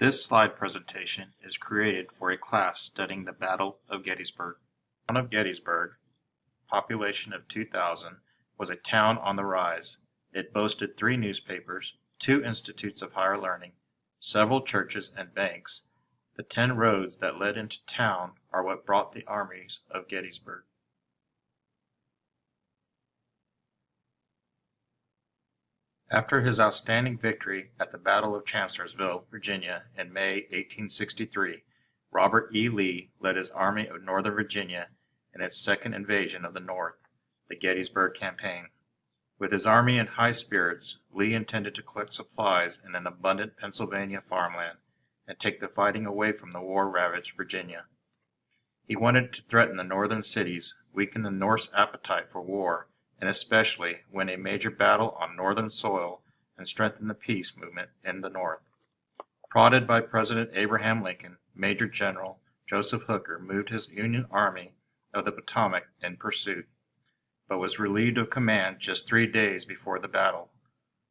This slide presentation is created for a class studying the Battle of Gettysburg. The town of Gettysburg, population of 2,000, was a town on the rise. It boasted 3 newspapers, 2 institutes of higher learning, several churches and banks. The 10 roads that led into town are what brought the armies of Gettysburg. After his outstanding victory at the Battle of Chancellorsville, Virginia, in May 1863, Robert E. Lee led his Army of Northern Virginia in its second invasion of the North, the Gettysburg Campaign. With his army in high spirits, Lee intended to collect supplies in an abundant Pennsylvania farmland and take the fighting away from the war-ravaged Virginia. He wanted to threaten the northern cities, weaken the North's appetite for war, and especially win a major battle on northern soil and strengthen the peace movement in the North. Prodded by President Abraham Lincoln, Major General Joseph Hooker moved his Union Army of the Potomac in pursuit, but was relieved of command just 3 days before the battle.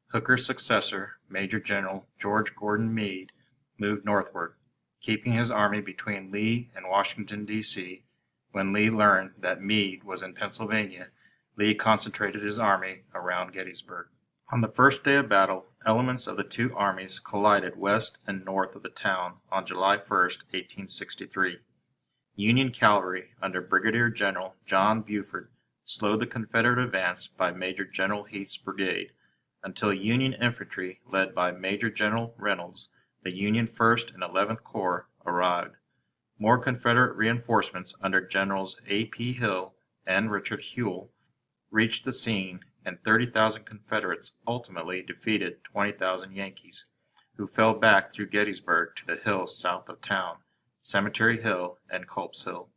Hooker's successor, Major General George Gordon Meade, moved northward, keeping his army between Lee and Washington, D.C. When Lee learned that Meade was in Pennsylvania, Lee concentrated his army around Gettysburg. On the first day of battle, elements of the 2 armies collided west and north of the town on July 1, 1863. Union cavalry under Brigadier General John Buford slowed the Confederate advance by Major General Heath's brigade, until Union infantry led by Major General Reynolds, the Union 1st and 11th Corps, arrived. More Confederate reinforcements under Generals A. P. Hill and Richard Ewell reached the scene, and 30,000 Confederates ultimately defeated 20,000 Yankees, who fell back through Gettysburg to the hills south of town, Cemetery Hill and Culp's Hill.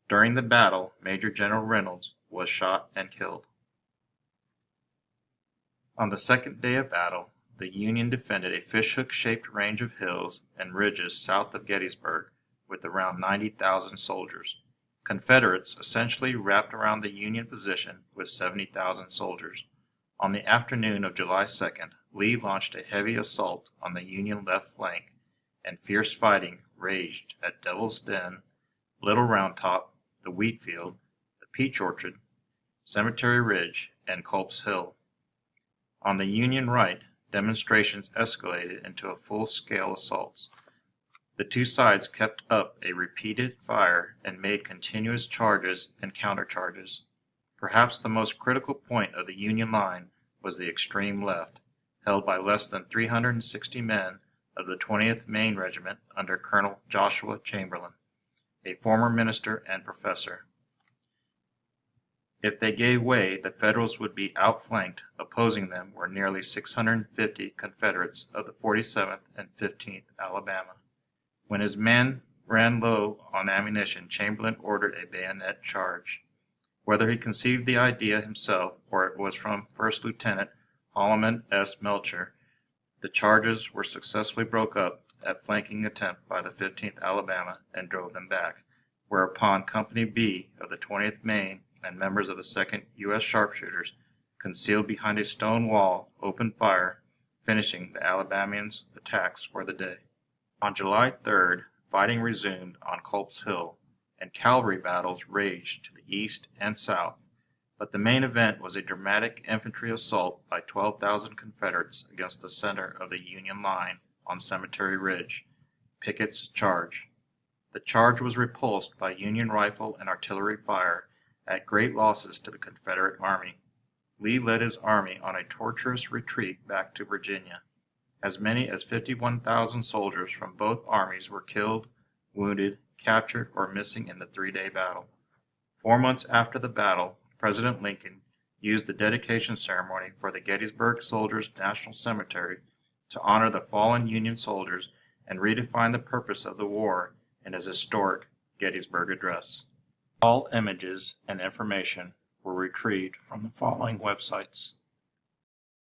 During the battle, Major General Reynolds was shot and killed. On the second day of battle, the Union defended a fishhook-shaped range of hills and ridges south of Gettysburg with around 90,000 soldiers. Confederates essentially wrapped around the Union position with 70,000 soldiers. On the afternoon of July 2nd, Lee launched a heavy assault on the Union left flank, and fierce fighting raged at Devil's Den, Little Round Top, the Wheat Field, the Peach Orchard, Cemetery Ridge, and Culp's Hill. On the Union right, demonstrations escalated into a full-scale assaults. The 2 sides kept up a repeated fire and made continuous charges and countercharges. Perhaps the most critical point of the Union line was the extreme left, held by less than 360 men of the 20th Maine Regiment under Colonel Joshua Chamberlain, a former minister and professor. If they gave way, the Federals would be outflanked. Opposing them were nearly 650 Confederates of the 47th and 15th Alabama. When his men ran low on ammunition, Chamberlain ordered a bayonet charge. Whether he conceived the idea himself or it was from First Lieutenant Holloman S. Melcher, the charges were successfully broke up at flanking attempt by the 15th Alabama and drove them back, whereupon Company B of the 20th Maine and members of the 2nd U.S. Sharpshooters, concealed behind a stone wall, opened fire, finishing the Alabamians' attacks for the day. On July 3rd, fighting resumed on Culp's Hill, and cavalry battles raged to the east and south, but the main event was a dramatic infantry assault by 12,000 Confederates against the center of the Union line on Cemetery Ridge, Pickett's charge. The charge was repulsed by Union rifle and artillery fire at great losses to the Confederate army. Lee led his army on a tortuous retreat back to Virginia. As many as 51,000 soldiers from both armies were killed, wounded, captured, or missing in the 3-day battle. 4 months after the battle, President Lincoln used the dedication ceremony for the Gettysburg Soldiers' National Cemetery to honor the fallen Union soldiers and redefine the purpose of the war in his historic Gettysburg Address. All images and information were retrieved from the following websites: